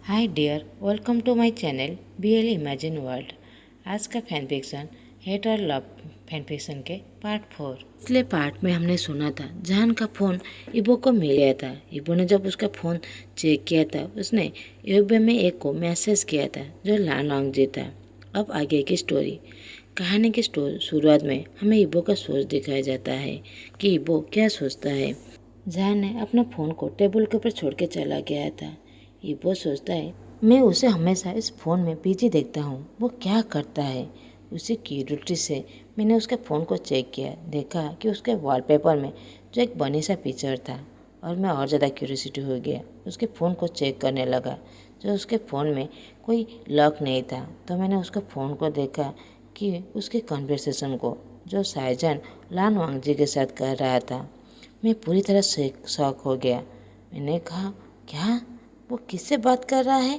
Hi dear, welcome to my channel BL imagine world. आज का fan fiction hate और love fan fiction के part 4। पिछले part में हमने सुना था जहान का फ़ोन इबो को मिल गया था। इबो ने जब उसका फ़ोन चेक किया था उसने यूबे में एक को मैसेज किया था जो लानवांग जी था। अब आगे की स्टोरी। कहानी की शुरुआत में हमें इबो का सोच दिखाया जाता है कि इबो क्या सोचता है। जहान ने अपना फ़ोन को टेबल के ऊपर छोड़ के चला गया था। इबो सोचता है मैं उसे हमेशा इस फ़ोन में बिजी देखता हूँ, वो क्या करता है। उसी क्यूरियोसिटी से मैंने उसके फ़ोन को चेक किया, देखा कि उसके वॉलपेपर में जो एक बनी सा पिक्चर था और मैं और ज़्यादा क्यूरियोसिटी हो गया। उसके फ़ोन को चेक करने लगा। जो उसके फ़ोन में कोई लॉक नहीं था तो मैंने उसके फ़ोन को देखा कि उसके कन्वर्सेशन को जो साइजन लानवांग जी के साथ कर रहा था। मैं पूरी तरह से शॉक हो गया। मैंने कहा क्या वो किससे बात कर रहा है,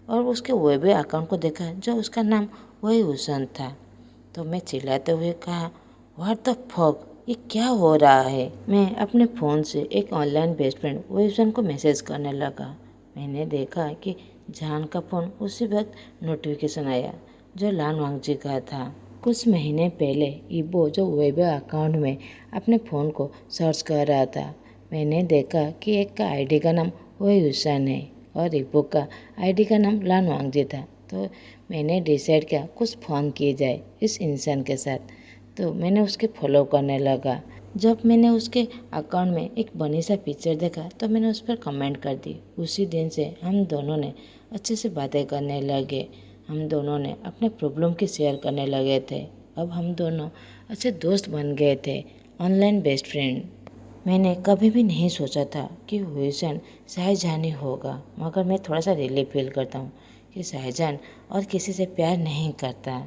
और उसके वेब अकाउंट को देखा जो उसका नाम वही हुसैन था। तो मैं चिल्लाते हुए कहा व्हाट द फक, ये क्या हो रहा है। मैं अपने फ़ोन से एक ऑनलाइन बेस्ट फ्रेंड हुसैन को मैसेज करने लगा। मैंने देखा कि जान का फ़ोन उसी वक्त नोटिफिकेशन आया जो लानवांग जी का था। कुछ महीने पहले इबो जो वेब अकाउंट में अपने फ़ोन को सर्च कर रहा था, मैंने देखा कि एक का आईडी का नाम वही हुसैन है और इबो का आईडी का नाम लानवांग जी था। तो मैंने डिसाइड किया कुछ फ़ोन किया जाए इस इंसान के साथ। तो मैंने उसके फॉलो करने लगा। जब मैंने उसके अकाउंट में एक बनी सा पिक्चर देखा तो मैंने उस पर कमेंट कर दी। उसी दिन से हम दोनों ने अच्छे से बातें करने लगे। हम दोनों ने अपने प्रॉब्लम की शेयर करने लगे थे। अब हम दोनों अच्छे दोस्त बन गए थे, ऑनलाइन बेस्ट फ्रेंड। मैंने कभी भी नहीं सोचा था कि हुसैन शाहजहानी होगा, मगर मैं थोड़ा सा रिलीफ फील करता हूँ कि शाहजहान और किसी से प्यार नहीं करता।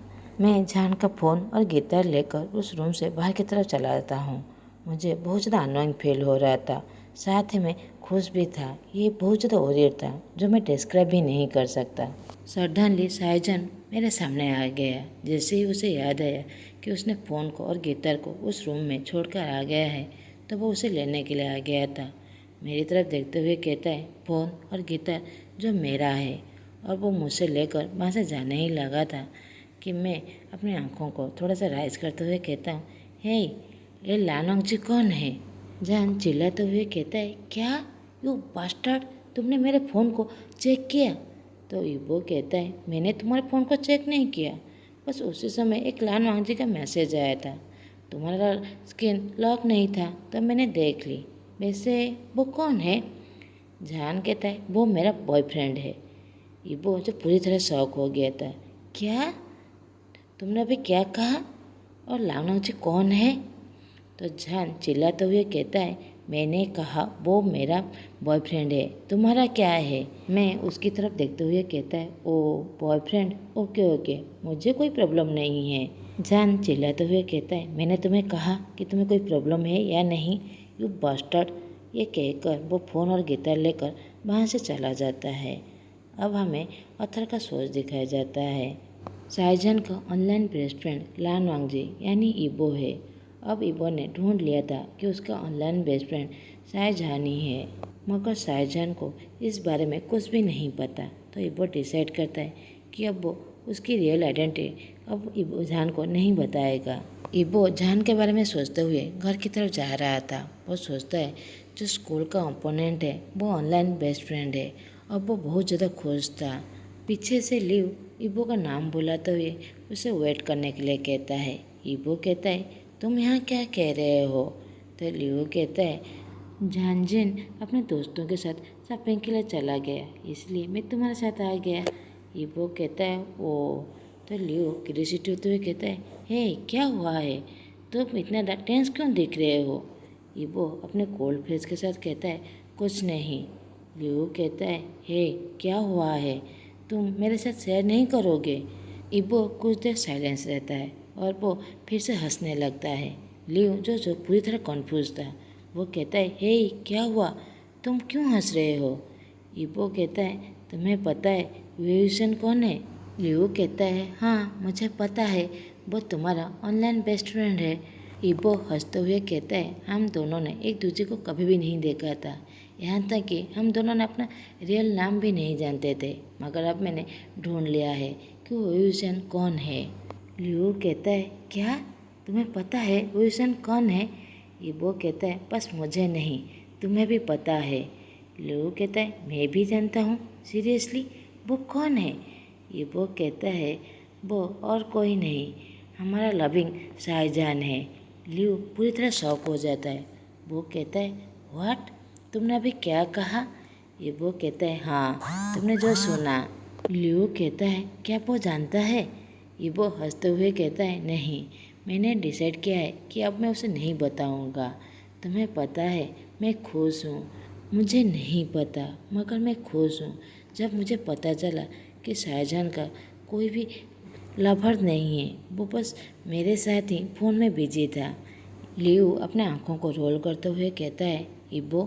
मैं जान का फ़ोन और गिटार लेकर उस रूम से बाहर की तरफ चला जाता हूँ। मुझे बहुत ज़्यादा अनोइंग फील हो रहा था, साथ ही में खुश भी था। ये बहुत ज़्यादा ओरियर था जो मैं डिस्क्राइब भी नहीं कर सकता। सडनली शाहजहान मेरे सामने आ गया। जैसे ही उसे याद आया कि उसने फ़ोन को और गिटार को उस रूम में छोड़कर आ गया है तो वो उसे लेने के लिए आ गया था। मेरी तरफ देखते हुए कहता है फ़ोन और गिटार जो मेरा है, और वो मुझसे लेकर वहाँ से जाने ही लगा था कि मैं अपनी आंखों को थोड़ा सा राइज करते हुए कहता हूँ हे, ये लानोंग जी कौन है। जान चिल्लाते हुए कहता है क्या यू बास्टर्ड, तुमने मेरे फ़ोन को चेक किया। तो इबो कहता है मैंने तुम्हारे फ़ोन को चेक नहीं किया, बस उसी समय एक लानवांग जी का मैसेज आया था। तुम्हारा स्क्रीन लॉक नहीं था तो मैंने देख ली। वैसे वो कौन है। जान कहता है वो मेरा बॉयफ्रेंड है। इबो जो पूरी तरह शॉक हो गया था। क्या, तुमने अभी क्या कहा, और लानवांग जी कौन है। तो जान चिल्लाते हुए कहता है मैंने कहा वो मेरा बॉयफ्रेंड है, तुम्हारा क्या है। मैं उसकी तरफ देखते हुए कहता है ओ बॉयफ्रेंड, ओके ओके, मुझे कोई प्रॉब्लम नहीं है। जान चिल्लाते हुए कहता है मैंने तुम्हें कहा कि तुम्हें कोई प्रॉब्लम है या नहीं, यू बास्टर्ड। ये कहकर वो फ़ोन और गिटार लेकर वहाँ से चला जाता है। अब हमें अथर का सोच दिखाया जाता है। शाहजहान का ऑनलाइन बेस्ट फ्रेंड लानवांग जी यानी इबो है। अब इबो ने ढूंढ लिया था कि उसका ऑनलाइन बेस्ट फ्रेंड शाहजहान ही है, मगर शाहजहान को इस बारे में कुछ भी नहीं पता। तो इबो डिसाइड करता है कि अब वो उसकी रियल आइडेंटिटी अब इबो जान को नहीं बताएगा। इबो जान के बारे में सोचते हुए घर की तरफ जा रहा था। वो सोचता है जो स्कूल का ओपोनेंट है वो ऑनलाइन बेस्ट फ्रेंड है। अब वो बहुत ज़्यादा खुश था। पीछे से लिव इबो का नाम बुलाते हुए उसे वेट करने के लिए कहता है। इबो कहता है तुम यहाँ क्या कह रहे हो। तो लिव कहता है जानजिन अपने दोस्तों के साथ शॉपिंग के लिए चला गया, इसलिए मैं तुम्हारे साथ आ गया। इबो कहता है ओ। तो लिव क्यूरियोसिटी होते हुए कहता है हे क्या हुआ है, तुम इतना टेंस क्यों दिख रहे हो। इबो अपने कोल्ड फेस के साथ कहता है कुछ नहीं। लिव कहता है हे क्या हुआ है, तुम मेरे साथ शेयर नहीं करोगे। इबो कुछ देर साइलेंस रहता है और वो फिर से हंसने लगता है। लिव जो पूरी तरह कन्फ्यूज था वो कहता है हे क्या हुआ, तुम क्यों हंस रहे हो। इबो कहता है तुम्हें पता है विभूषण कौन है। लिव कहता है हाँ मुझे पता है, वो तुम्हारा ऑनलाइन बेस्ट फ्रेंड है। इबो हंसते हुए कहता है हम दोनों ने एक दूसरे को कभी भी नहीं देखा था, यहाँ तक कि हम दोनों ने अपना रियल नाम भी नहीं जानते थे, मगर अब मैंने ढूंढ लिया है कि वो ह्यूसन कौन है। लियो कहता है, क्या तुम्हें पता है ह्यूसन कौन है? इबो कहता है, बस मुझे नहीं, तुम्हें भी पता है। लियो कहता है, मैं भी जानता हूँ। सीरियसली, वो कौन है? इबो कहता है, वो और कोई नहीं, हमारा लविंग शाहजहान है। लियो पूरी तरह शॉक हो जाता है। वो कहता है, व्हाट? तुमने अभी क्या कहा? इबो कहता है, हाँ, तुमने जो सुना। लियो कहता है, क्या वो जानता है? इबो हंसते हुए कहता है, नहीं, मैंने डिसाइड किया है कि अब मैं उसे नहीं बताऊंगा। तुम्हें पता है, मैं खुश हूँ। मुझे नहीं पता, मगर मैं खुश हूँ जब मुझे पता चला कि शाहजहान का कोई भी लवर नहीं है, वो बस मेरे साथ ही फ़ोन में बिजी था। लियो अपने आंखों को रोल करते हुए कहता है, इबो,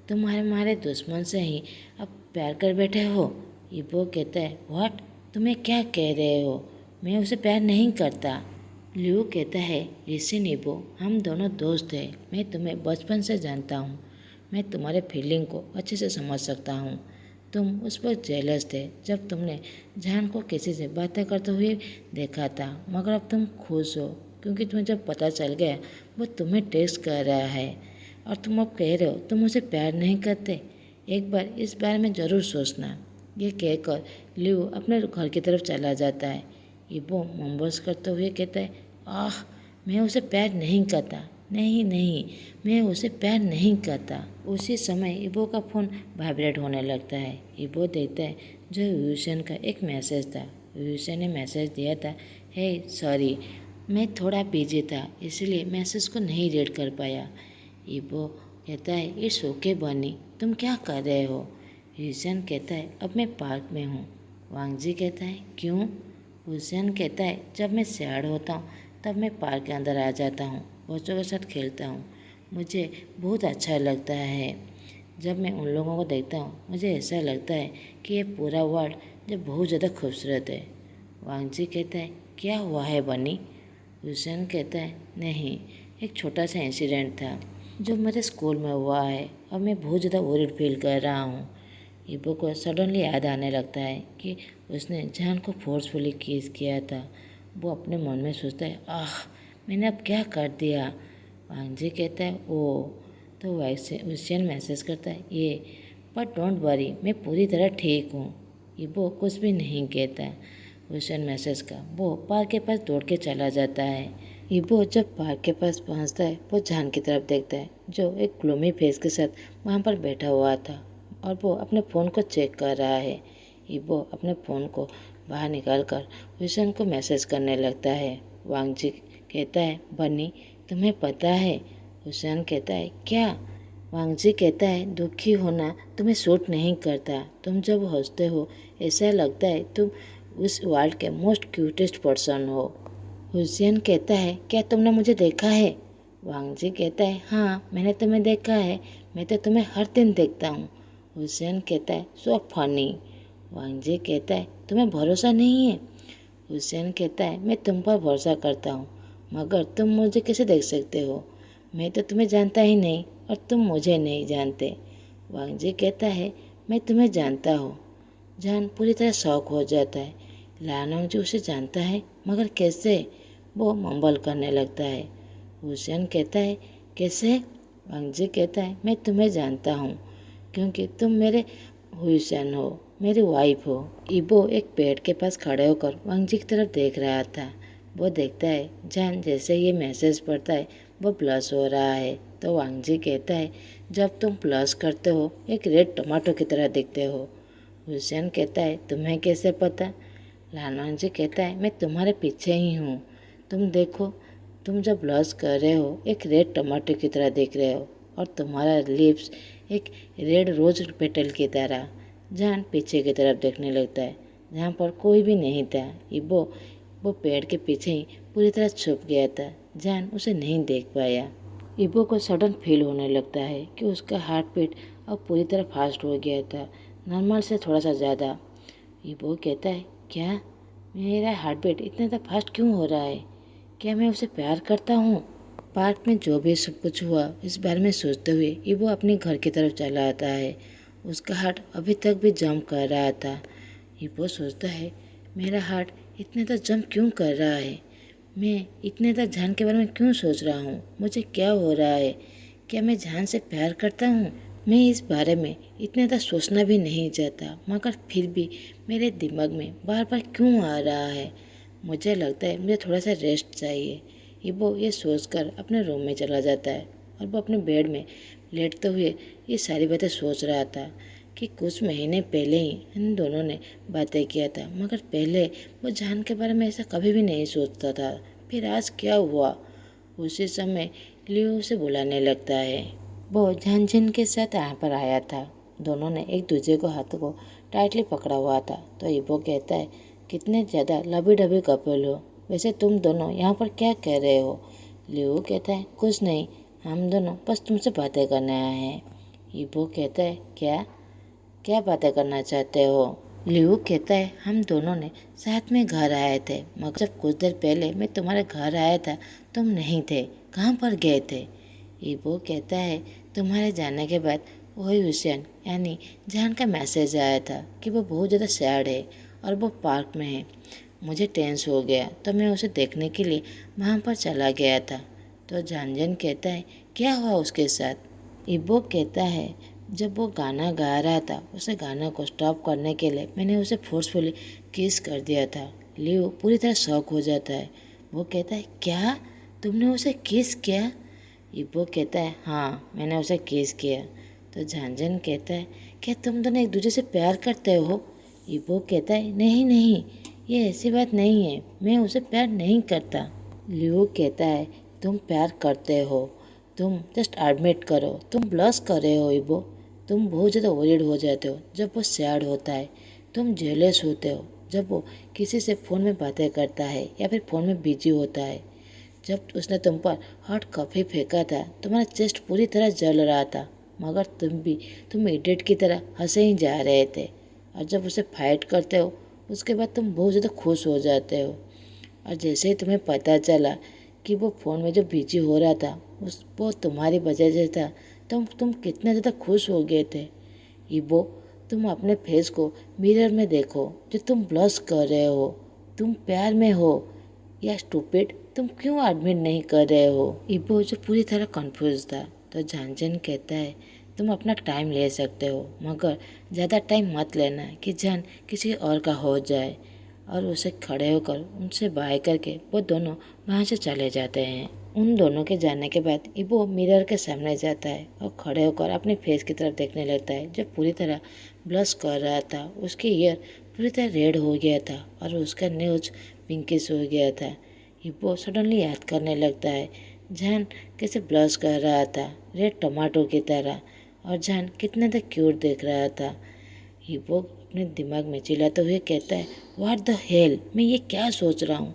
तुम हमारे दुश्मन से ही अब प्यार कर बैठे हो? इबो कहता है, व्हाट? तुम्हें क्या कह रहे हो? मैं उसे प्यार नहीं करता। लियो कहता है, लिसन इबो, हम दोनों दोस्त हैं। मैं तुम्हें बचपन से जानता हूँ। मैं तुम्हारे फीलिंग को अच्छे से समझ सकता हूँ। तुम उस पर जेलस थे जब तुमने जान को किसी से बातें करते हुए देखा था, मगर अब तुम खुश हो क्योंकि तुम्हें जब पता चल गया वो तुम्हें टेक्स्ट कर रहा है और तुम अब कह रहे हो तुम उसे प्यार नहीं करते। एक बार इस बारे में ज़रूर सोचना। ये कहकर लियो अपने घर की तरफ चला जाता है। इबो मोमबस करते हुए कहता है, आह, मैं उसे प्यार नहीं करता, नहीं नहीं, मैं उसे प्यार नहीं करता। उसी समय इबो का फ़ोन वाइब्रेट होने लगता है। इबो देखता है जो ह्यूसन का एक मैसेज था। ह्यूसन ने मैसेज दिया था, हे सॉरी, मैं थोड़ा बिजी था इसलिए मैसेज को नहीं रीड कर पाया। इबो कहता है, इट्स ओके बनी, तुम क्या कर रहे हो? ह्यूसन कहता है, अब मैं पार्क में हूँ। वांगजी कहता है, क्यों? हुसैन कहता है, जब मैं सैड होता हूँ तब मैं पार्क के अंदर आ जाता हूँ, बच्चों के साथ खेलता हूँ। मुझे बहुत अच्छा लगता है। जब मैं उन लोगों को देखता हूँ मुझे ऐसा लगता है कि ये पूरा वर्ल्ड जब बहुत ज़्यादा खूबसूरत है। वांगजी कहता है, क्या हुआ है बनी? हुसैन कहता है, नहीं, एक छोटा सा इंसिडेंट था जो मेरे स्कूल में हुआ है और मैं बहुत ज़्यादा वरीड फील कर रहा हूँ। इबो को सडनली याद आने लगता है कि उसने जान को फोर्सफुली किस किया था। वो अपने मन में सोचता है, आह, मैंने अब क्या कर दिया? वांगजी कहता है, ओ, तो वैसे हुसैन मैसेज करता है, ये, बट डोंट वरी, मैं पूरी तरह ठीक हूँ। इबो कुछ भी नहीं कहता हुसैन मैसेज का। वो पार्क के पास दौड़ के चला जाता है। इबो जब पार्क के पास पहुँचता है वो जान की तरफ देखता है जो एक ग्लूमी फेस के साथ वहाँ पर बैठा हुआ था और वो अपने फ़ोन को चेक कर रहा है। इबो अपने फ़ोन को बाहर निकालकर हुसैन को मैसेज करने लगता है। वांगजी कहता है, बनी, तुम्हें पता है? हुसैन कहता है, क्या? वांगजी कहता है, दुखी होना तुम्हें सूट नहीं करता। तुम जब हंसते हो ऐसा लगता है तुम उस वर्ल्ड के मोस्ट क्यूटेस्ट पर्सन हो। हुसैन कहता है, क्या तुमने मुझे देखा है? वांगजी कहता है, हाँ, मैंने तुम्हें देखा है, मैं तो तुम्हें हर दिन देखता हूँ। हुसैन कहता है, सो फनी। वांगजी कहता है, तुम्हें भरोसा नहीं है? हुसैन कहता है, मैं तुम पर भरोसा करता हूँ, मगर तुम मुझे कैसे देख सकते हो? मैं तो तुम्हें जानता ही नहीं और तुम मुझे नहीं जानते। वांगजी कहता है, मैं तुम्हें जानता हूँ। जान पूरी तरह शॉक हो जाता है। लानोंगजी उसे जानता है, मगर कैसे? वो मम्बल करने लगता है। हुसैन कहता है, कैसे? वांगजी कहता है, मैं तुम्हें जानता हूँ क्योंकि तुम मेरे हुसैन हो, मेरी वाइफ हो। इबो एक पेड़ के पास खड़े होकर वांगजी की तरफ देख रहा था। वो देखता है जान जैसे ये मैसेज पढ़ता है वो ब्लश हो रहा है। तो वांगजी कहता है, जब तुम ब्लश करते हो एक रेड टमाटो की तरह दिखते हो। हुसैन कहता है, तुम्हें कैसे पता? लालवांगजी कहता है, मैं तुम्हारे पीछे ही हूँ। तुम देखो, तुम जब ब्लश कर रहे हो एक रेड टमाटो की तरह दिख रहे हो और तुम्हारा लिप्स एक रेड रोज पेटल की तरह। जान पीछे की तरफ देखने लगता है जहाँ पर कोई भी नहीं था। इबो वो पेड़ के पीछे ही पूरी तरह छुप गया था। जान उसे नहीं देख पाया। इबो को सडन फील होने लगता है कि उसका हार्ट बीट अब पूरी तरह फास्ट हो गया था, नॉर्मल से थोड़ा सा ज़्यादा। इबो कहता है, क्या मेरा हार्ट बीट इतना ज़्यादा फास्ट क्यों हो रहा है? क्या मैं उसे प्यार करता हूँ? पार्क में जो भी सब कुछ हुआ इस बारे में सोचते हुए इबो अपने घर की तरफ चला आता है। उसका हार्ट अभी तक भी जंप कर रहा था। इबो सोचता है, मेरा हार्ट इतने तक जंप क्यों कर रहा है? मैं इतने तक जान के बारे में क्यों सोच रहा हूँ? मुझे क्या हो रहा है? क्या मैं जान से प्यार करता हूँ? मैं इस बारे में इतने तक सोचना भी नहीं चाहता, मगर फिर भी मेरे दिमाग में बार बार क्यों आ रहा है? मुझे लगता है मुझे थोड़ा सा रेस्ट चाहिए। इबो ये सोचकर अपने रूम में चला जाता है और वो अपने बेड में लेटते हुए ये सारी बातें सोच रहा था कि कुछ महीने पहले ही इन दोनों ने बातें किया था, मगर पहले वो जान के बारे में ऐसा कभी भी नहीं सोचता था। फिर आज क्या हुआ? उसी समय लियो उसे बुलाने लगता है। वो झानझिन के साथ यहाँ पर आया था। दोनों ने एक दूसरे को हाथों को टाइटली पकड़ा हुआ था। तो इबो कहता है, कितने ज़्यादा लबी डबी कपल हो, वैसे तुम दोनों यहाँ पर क्या कह रहे हो? लियो कहता है, कुछ नहीं, हम दोनों बस तुमसे बातें करने आए हैं। इबो कहता है, क्या क्या बातें करना चाहते हो? लियो कहता है, हम दोनों ने साथ में घर आए थे, मगर जब कुछ देर पहले मैं तुम्हारे घर आया था तुम नहीं थे, कहाँ पर गए थे? इबो कहता है, तुम्हारे जाने के बाद वही हुसैन यानी जान का मैसेज आया था कि वो बहुत ज़्यादा सैड है और वो पार्क में है। मुझे टेंस हो गया तो मैं उसे देखने के लिए वहाँ पर चला गया था। तो जानजन कहता है, क्या हुआ उसके साथ? इबो कहता है, जब वो गाना गा रहा था उसे गाना को स्टॉप करने के लिए मैंने उसे फोर्सफुली किस कर दिया था। लियो पूरी तरह शॉक हो जाता है। वो कहता है, क्या तुमने उसे किस किया? इबो कहता है, हाँ मैंने उसे किस किया। तो झांझन कहता है, क्या तुम दोनों एक दूसरे से प्यार करते हो? इबो कहता है, नहीं नहीं, ये ऐसी बात नहीं है, मैं उसे प्यार नहीं करता। लियो कहता है, तुम प्यार करते हो, तुम जस्ट एडमिट करो, तुम ब्लश कर रहे हो इबो। तुम बहुत ज़्यादा वरीड हो जाते हो जब वो सैड होता है, तुम जेलस होते हो जब वो किसी से फ़ोन में बातें करता है या फिर फ़ोन में बिजी होता है। जब उसने तुम पर हॉट कॉफ़ी फेंका था तुम्हारा चेस्ट पूरी तरह जल रहा था, मगर तुम इडियट की तरह हंसे ही जा रहे थे। और जब उसे फाइट करते हो उसके बाद तुम बहुत ज़्यादा खुश हो जाते हो। और जैसे ही तुम्हें पता चला कि वो फ़ोन में जो बिजी हो रहा था वो तुम्हारी वजह से था, तुम कितने ज़्यादा खुश हो गए थे। इबो, तुम अपने फेस को मिरर में देखो, जो तुम ब्लश कर रहे हो, तुम प्यार में हो या स्टूपिड, तुम क्यों एडमिट नहीं कर रहे हो? इबो जो पूरी तरह कंफ्यूज था। तो जानजन कहता है, तुम अपना टाइम ले सकते हो, मगर ज़्यादा टाइम मत लेना कि जान किसी और का हो जाए। और उसे खड़े होकर उनसे बाय करके वो दोनों वहाँ से चले जाते हैं। उन दोनों के जाने के बाद इबो मिरर के सामने जाता है और खड़े होकर अपने फेस की तरफ देखने लगता है, जो पूरी तरह ब्लश कर रहा था। उसकी ईयर पूरी तरह रेड हो गया था और उसका न्यूज पिंकिश हो गया था। इबो सडनली याद करने लगता है जान कैसे ब्लश कर रहा था, रेड टमाटो की तरह, और जान कितने तक क्यूट देख रहा था। इबो अपने दिमाग में चिल्लाते हुए कहता है, व्हाट द हेल, मैं ये क्या सोच रहा हूँ?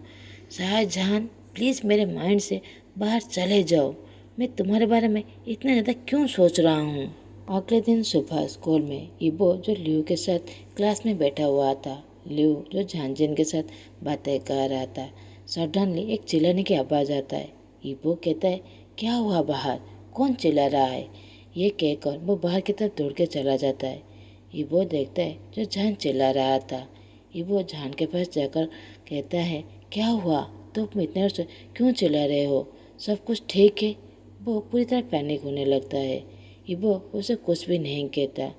शाहजहान, प्लीज़ मेरे माइंड से बाहर चले जाओ। मैं तुम्हारे बारे में इतना ज़्यादा क्यों सोच रहा हूँ? अगले दिन सुबह स्कूल में इबो जो लियो के साथ क्लास में बैठा हुआ था, लियो जो झांझन के साथ बातें कर रहा था, सडनली एक चिल्लाने की आवाज़ आता है। इबो कहता है, क्या हुआ बाहर, कौन चिल्ला रहा है? ये कहकर वो बाहर की तरफ दौड़ के चला जाता है। इबो देखता है जो जान चिल्ला रहा था। इबो जान के पास जाकर कहता है, क्या हुआ, तुम इतने से क्यों चिल्ला रहे हो, सब कुछ ठीक है? वो पूरी तरह पैनिक होने लगता है। इबो उसे कुछ भी नहीं कहता।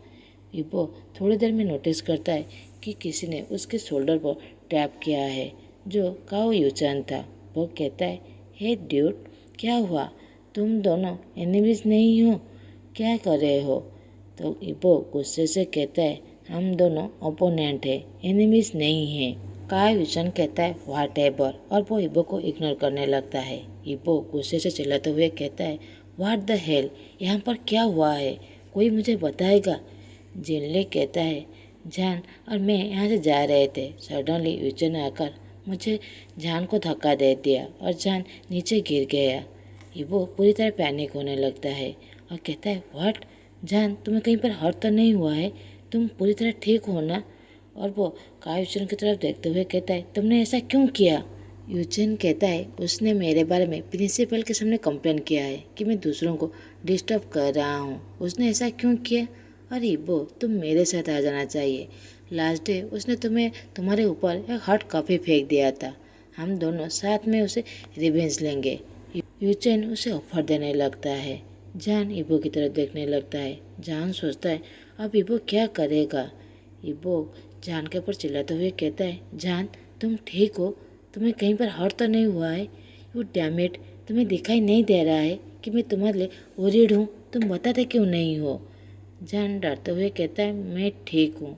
इबो थोड़ी देर में नोटिस करता है कि किसी ने उसके शोल्डर पर टैप किया है, जो काओ यूचान था। वो कहता है, हे ड्यूड, क्या हुआ, तुम दोनों एनिमीज नहीं हो, क्या कर रहे हो? तो इबो गुस्से से कहता है, हम दोनों ओपोनेंट है, एनिमीज नहीं है। काओ यूचान कहता है, व्हाट एवर, और वो इबो को इग्नोर करने लगता है। इबो गुस्से से चिल्लाते हुए कहता है, व्हाट द हेल, यहाँ पर क्या हुआ है, कोई मुझे बताएगा? जिनले कहता है, जान और मैं यहाँ से जा रहे थे, सडनली यूचन ने आकर मुझे जान को धक्का दे दिया और जान नीचे गिर गया। इबो पूरी तरह पैनिक होने लगता है और कहता है, व्हाट जान, तुम्हें कहीं पर हर्ट तो नहीं हुआ है, तुम पूरी तरह ठीक हो ना? और वो कायुचन की तरफ देखते हुए कहता है, तुमने ऐसा क्यों किया? यूचेन कहता है उसने मेरे बारे में प्रिंसिपल के सामने कंप्लेन किया है कि मैं दूसरों को डिस्टर्ब कर रहा हूँ। उसने ऐसा क्यों किया? अरे इबो, तुम मेरे साथ आ जाना चाहिए। लास्ट डे उसने तुम्हारे ऊपर एक हॉट कॉफ़ी फेंक दिया था। हम दोनों साथ में उसे रिवेंज लेंगे। यूचेन उसे ऑफर देने लगता है। जान इबो की तरफ देखने लगता है। जान सोचता है अब इबो क्या करेगा। इबो जान के ऊपर चिल्लाते हुए कहता है, जान तुम ठीक हो? तुम्हें कहीं पर हर्ट तो नहीं हुआ है? यू डैम इट, तुम्हें दिखाई नहीं दे रहा है कि मैं तुम्हारे लिए वरीड हूँ? तुम बताते क्यों नहीं हो? जान डरते हुए कहता है मैं ठीक हूँ।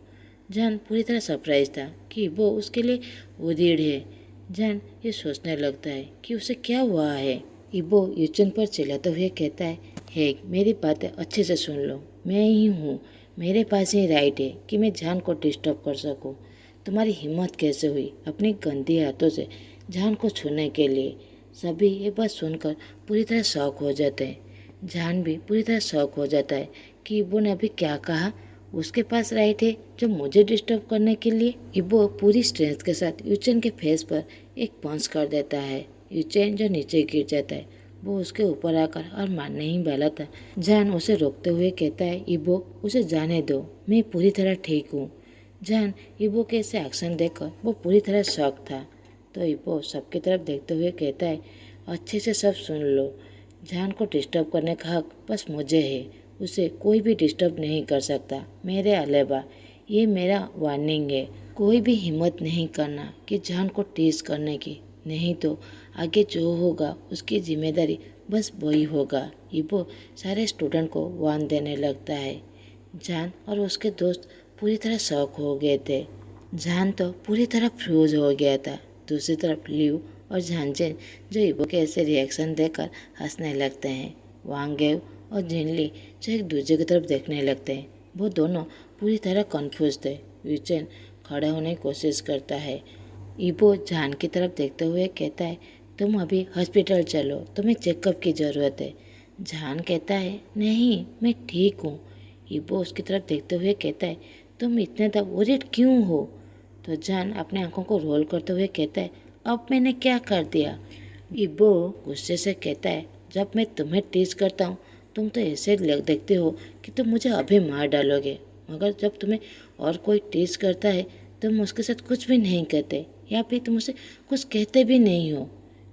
जान पूरी तरह सरप्राइज था कि वो उसके लिए वरीड है। जान ये सोचने लगता है कि उसे क्या हुआ है। इबो यूचन पर चिल्लाते हुए कहता है, हे मेरी बातें अच्छे से सुन लो। मैं ही हूँ, मेरे पास ही राइट है कि मैं जान को डिस्टर्ब कर सकूँ। तुम्हारी हिम्मत कैसे हुई अपनी गंदी हाथों से जान को छूने के लिए? सभी ये बात सुनकर पूरी तरह शॉक हो जाते हैं। जान भी पूरी तरह शॉक हो जाता है कि इबो ने अभी क्या कहा। उसके पास राइट है जो मुझे डिस्टर्ब करने के लिए? इबो पूरी स्ट्रेंथ के साथ यूचेन के फेस पर एक पंच कर देता है। यूचेन जो नीचे गिर जाता है। वो उसके ऊपर आकर और मारने ही वाला था। जान उसे रोकते हुए कहता है, इबो उसे जाने दो, मैं पूरी तरह ठीक हूँ। जान इबो के ऐसे एक्शन देखकर वो पूरी तरह शॉक था। तो इबो सबकी तरफ देखते हुए कहता है, अच्छे से सब सुन लो। जान को डिस्टर्ब करने का हक बस मुझे है। उसे कोई भी डिस्टर्ब नहीं कर सकता मेरे अलावा। ये मेरा वार्निंग है। कोई भी हिम्मत नहीं करना कि जान को टीज करने की, नहीं तो आगे जो होगा उसकी जिम्मेदारी बस वही होगा। इबो सारे स्टूडेंट को वार्न देने लगता है। जान और उसके दोस्त पूरी तरह शॉक हो गए थे। जान तो पूरी तरह फ्रोज हो गया था। दूसरी तरफ लिव और झांचेन जो इबो के ऐसे रिएक्शन देखकर हंसने लगते हैं। वांगेव और जिनली जो एक दूसरे की तरफ देखने लगते हैं। वो दोनों पूरी तरह कंफ्यूज थे। यूचेन खड़े होने की कोशिश करता है। इबो जान की तरफ देखते हुए कहता है, तुम अभी हॉस्पिटल चलो, तुम्हें चेकअप की ज़रूरत है। जान कहता है, नहीं मैं ठीक हूँ। इबो उसकी तरफ देखते हुए कहता है, तुम इतने तक वरीड क्यों हो? तो जान अपने आंखों को रोल करते हुए कहता है, अब मैंने क्या कर दिया? इबो गुस्से से कहता है, जब मैं तुम्हें टीज करता हूँ तुम तो ऐसे देखते हो कि तुम मुझे अभी मार डालोगे, मगर जब तुम्हें और कोई टीज करता है तुम उसके साथ कुछ भी नहीं कहते या फिर तुम उसे कुछ कहते भी नहीं हो।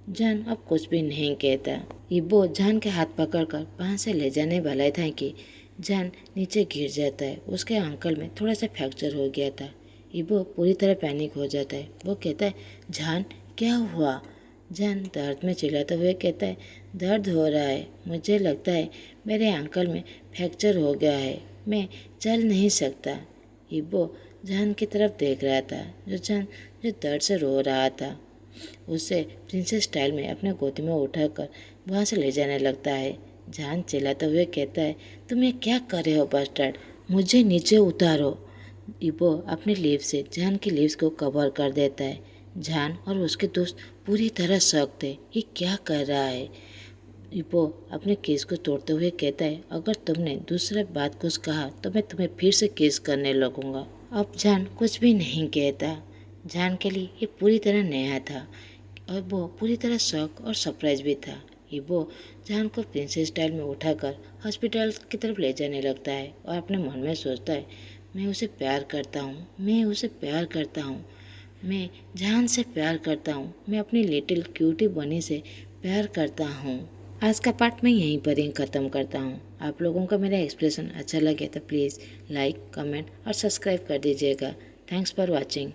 जान अब कुछ भी नहीं कहता। इबो जान के हाथ पकड़कर वहाँ से ले जाने वाला था कि जान नीचे गिर जाता है। उसके अंकल में थोड़ा सा फ्रैक्चर हो गया था। इबो पूरी तरह पैनिक हो जाता है। वो कहता है, जान क्या हुआ? जान दर्द में चिल्लाते हुए कहता है, दर्द हो रहा है, मुझे लगता है मेरे अंकल में फ्रैक्चर हो गया है, मैं चल नहीं सकता। इबो जान की तरफ देख रहा था। जो दर्द से रो रहा था उसे प्रिंसेस स्टाइल में अपने गोदी में उठाकर वहाँ से ले जाने लगता है। जान चिल्लाते हुए कहता है, तुम ये क्या कर रहे हो बास्टर्ड? मुझे नीचे उतारो। इबो अपने लिप से जान की लिप्स को कवर कर देता है। जान और उसके दोस्त पूरी तरह शॉक थे। ये क्या कर रहा है? इबो अपने केस को तोड़ते हुए कहता है, अगर तुमने दूसरे बात कुछ कहा तो मैं तुम्हें फिर से केस करने लगूंगा। अब जान कुछ भी नहीं कहता। जान के लिए ये पूरी तरह नया था और वो पूरी तरह शॉक और सरप्राइज भी था। इबो जान को प्रिंसेस स्टाइल में उठाकर हॉस्पिटल की तरफ ले जाने लगता है और अपने मन में सोचता है, मैं उसे प्यार करता हूँ, मैं उसे प्यार करता हूँ, मैं जान से प्यार करता हूँ, मैं अपनी लिटिल क्यूटी बनी से प्यार करता हूँ। आज का पार्ट मैं यहीं पर ही ख़त्म करता हूँ। आप लोगों का मेरा एक्सप्रेशन अच्छा लगे तो प्लीज़ लाइक, कमेंट और सब्सक्राइब कर दीजिएगा। Thanks for watching.